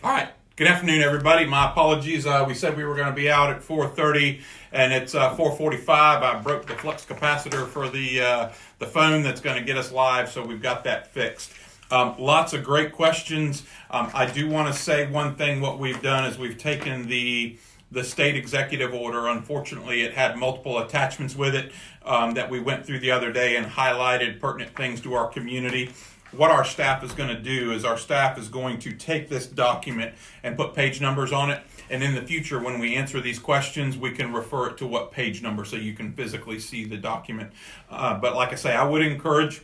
All right. Good afternoon, everybody. My apologies. We said we were going to be out at 4:30, and it's 4:45. I broke the flux capacitor for the phone that's going to get us live, so we've got that fixed. Lots of great questions. I do want to say one thing. What we've done is we've taken the state executive order. Unfortunately, it had multiple attachments with it that we went through the other day and highlighted pertinent things to our community. What our staff is going to do is our staff is going to take this document and put page numbers on it. And in the future, when we answer these questions, we can refer it to what page number so you can physically see the document. But like I say, I would encourage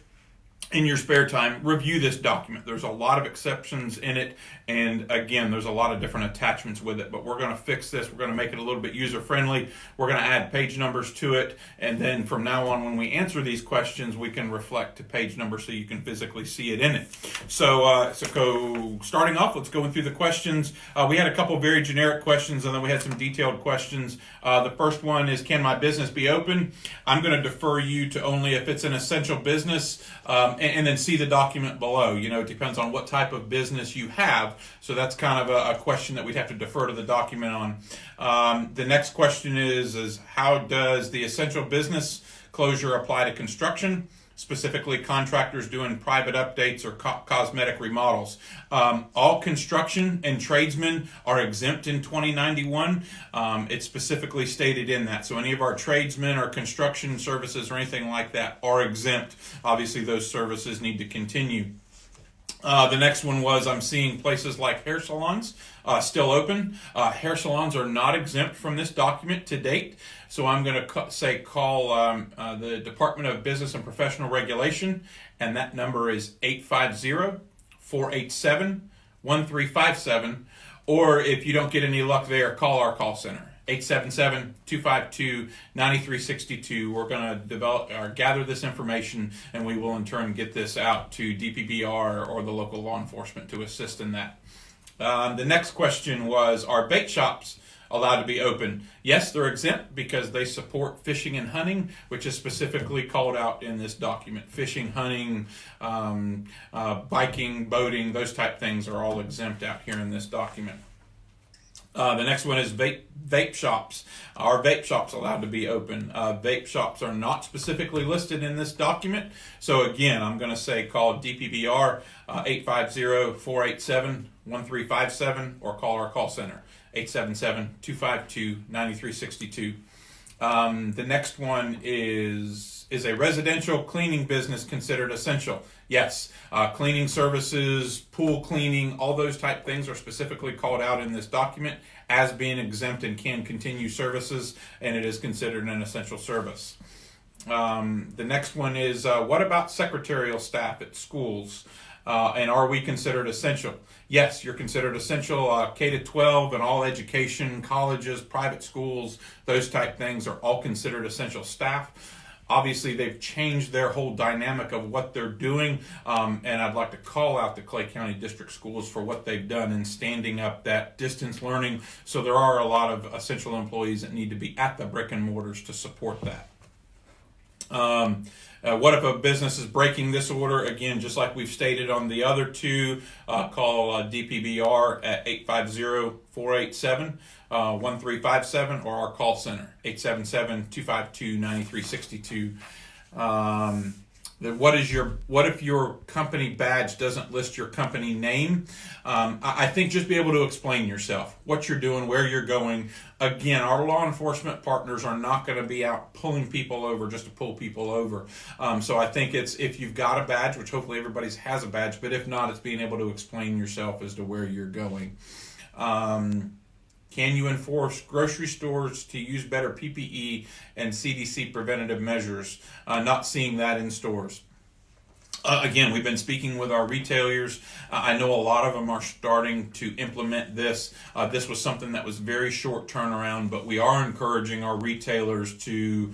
in your spare time, review this document. There's a lot of exceptions in it, and again, there's a lot of different attachments with it, but we're going to fix this. We're going to make it a little bit user-friendly. We're going to add page numbers to it, and then from now on, when we answer these questions, we can reflect to page number so you can physically see it in it. So starting off, let's go through the questions. We had a couple very generic questions, and then we had some detailed questions. The first one is, can my business be open? I'm going to defer you to only if it's an essential business, and then see the document below. It depends on what type of business you have. So that's kind of a question that we'd have to defer to the document on. The next question is how does the essential business closure apply to construction? Specifically, contractors doing private updates or cosmetic remodels. All construction and tradesmen are exempt in 2091. It's specifically stated in that. So any of our tradesmen or construction services or anything like that are exempt. Obviously, those services need to continue. The next one was, I'm seeing places like hair salons still open. Hair salons are not exempt from this document to date. So I'm going to call the Department of Business and Professional Regulation, and that number is 850-487-1357. Or if you don't get any luck there, call our call center. 877-252-9362. We're going to develop or gather this information, and we will in turn get this out to DPBR or the local law enforcement to assist in that. The next question was, are bait shops allowed to be open? Yes, they're exempt because they support fishing and hunting, which is specifically called out in this document. Fishing, hunting, biking, boating, those type things are all exempt out here in this document. The next one is vape shops. Are vape shops allowed to be open? Vape shops are not specifically listed in this document. So again, I'm going to say call DPBR 850-487-1357 or call our call center 877-252-9362. The next one is a residential cleaning business considered essential? Yes. Cleaning services, pool cleaning, all those type things are specifically called out in this document as being exempt and can continue services, and it is considered an essential service. The next one is, what about secretarial staff at schools? And are we considered essential? Yes, you're considered essential. K-12 and all education, colleges, private schools, those type things are all considered essential staff. Obviously, they've changed their whole dynamic of what they're doing, and I'd like to call out the Clay County District Schools for what they've done in standing up that distance learning. So there are a lot of essential employees that need to be at the brick and mortars to support that. What if a business is breaking this order? Again, just like we've stated on the other two, call DPBR at 850-487-1357 or our call center, 877-252-9362. What if your company badge doesn't list your company name? I think just be able to explain yourself, what you're doing, where you're going. Again, our law enforcement partners are not going to be out pulling people over just to pull people over. So I think it's, if you've got a badge, which hopefully everybody has a badge, but if not, it's being able to explain yourself as to where you're going. Can you enforce grocery stores to use better PPE and CDC preventative measures? Not seeing that in stores. Again, we've been speaking with our retailers. I know a lot of them are starting to implement this. This was something that was very short turnaround, but we are encouraging our retailers to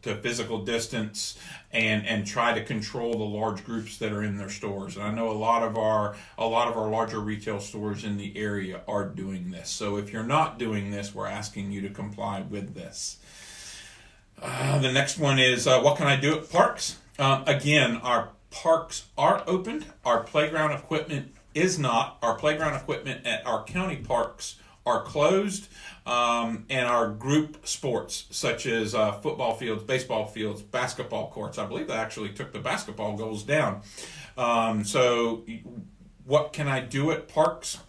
physical distance and try to control the large groups that are in their stores. And I know a lot of our larger retail stores in the area are doing this. So if you're not doing this, we're asking you to comply with this. The next one is, what can I do at parks? Again, our parks are opened. Our playground equipment is not. Our playground equipment at our county parks are closed, and our group sports, such as football fields, baseball fields, basketball courts. I believe they actually took the basketball goals down. So, what can I do at parks?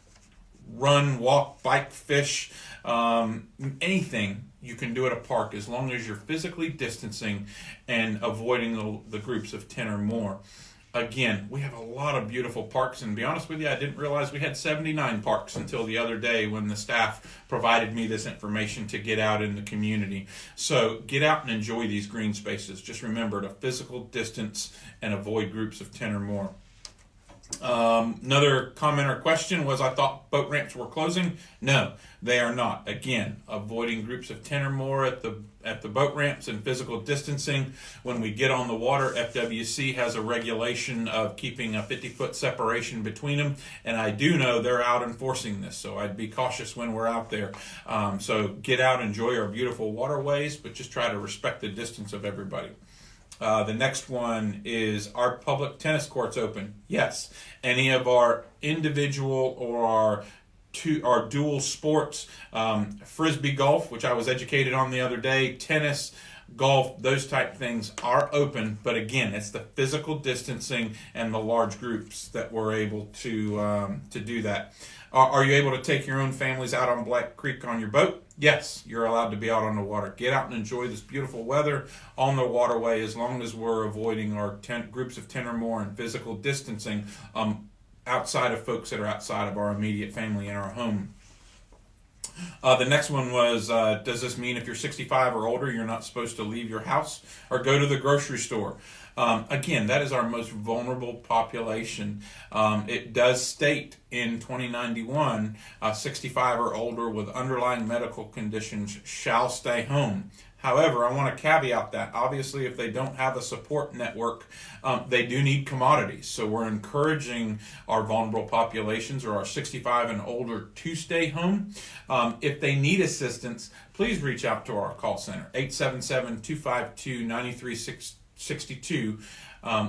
Run, walk, bike, fish, anything you can do at a park as long as you're physically distancing and avoiding the groups of 10 or more. Again, we have a lot of beautiful parks, and to be honest with you, I didn't realize we had 79 parks until the other day when the staff provided me this information to get out in the community. So get out and enjoy these green spaces. Just remember to physical distance and avoid groups of 10 or more. Another comment or question was, I thought boat ramps were closing. No, they are not. Again, avoiding groups of 10 or more at the boat ramps and physical distancing. When we get on the water, FWC has a regulation of keeping a 50-foot separation between them, and I do know they're out enforcing this, so I'd be cautious when we're out there. So get out, enjoy our beautiful waterways, but just try to respect the distance of everybody. The next one is, our public tennis courts open? Yes. Any of our individual or our dual sports, frisbee golf, which I was educated on the other day, tennis, golf, those type things are open. But again, it's the physical distancing and the large groups that we're able to do that. Are you able to take your own families out on Black Creek on your boat? Yes, you're allowed to be out on the water. Get out and enjoy this beautiful weather on the waterway, as long as we're avoiding our groups of 10 or more and physical distancing outside of folks that are outside of our immediate family in our home. The next one was, does this mean if you're 65 or older, you're not supposed to leave your house or go to the grocery store? Again, that is our most vulnerable population. It does state in 2091, 65 or older with underlying medical conditions shall stay home. However, I want to caveat that. Obviously, if they don't have a support network, they do need commodities. So we're encouraging our vulnerable populations or our 65 and older to stay home. If they need assistance, please reach out to our call center, 877-252-9362.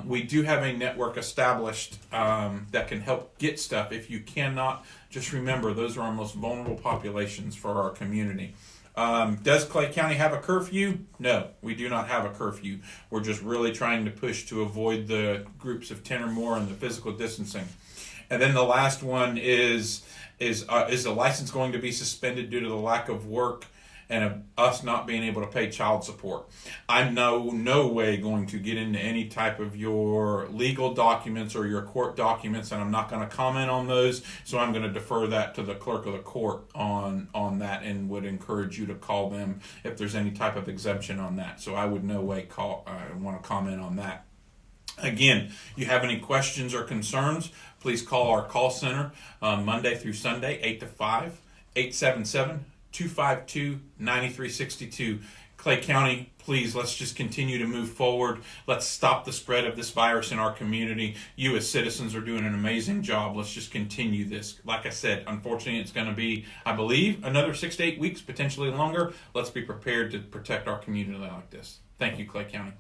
We do have a network established that can help get stuff. If you cannot, just remember those are our most vulnerable populations for our community. Does Clay County have a curfew? No, we do not have a curfew. We're just really trying to push to avoid the groups of 10 or more and the physical distancing. And then the last one is the license going to be suspended due to the lack of work and of us not being able to pay child support? I'm no way going to get into any type of your legal documents or your court documents, and I'm not going to comment on those, so I'm going to defer that to the clerk of the court on that, and would encourage you to call them if there's any type of exemption on that. So I would no way want to comment on that. Again, you have any questions or concerns, please call our call center Monday through Sunday, 8 to 5, 877-252-9362. Clay County, please, let's just continue to move forward. Let's stop the spread of this virus in our community. You as citizens are doing an amazing job. Let's just continue this. Like I said, unfortunately, it's going to be, I believe, another 6 to 8 weeks, potentially longer. Let's be prepared to protect our community like this. Thank you, Clay County.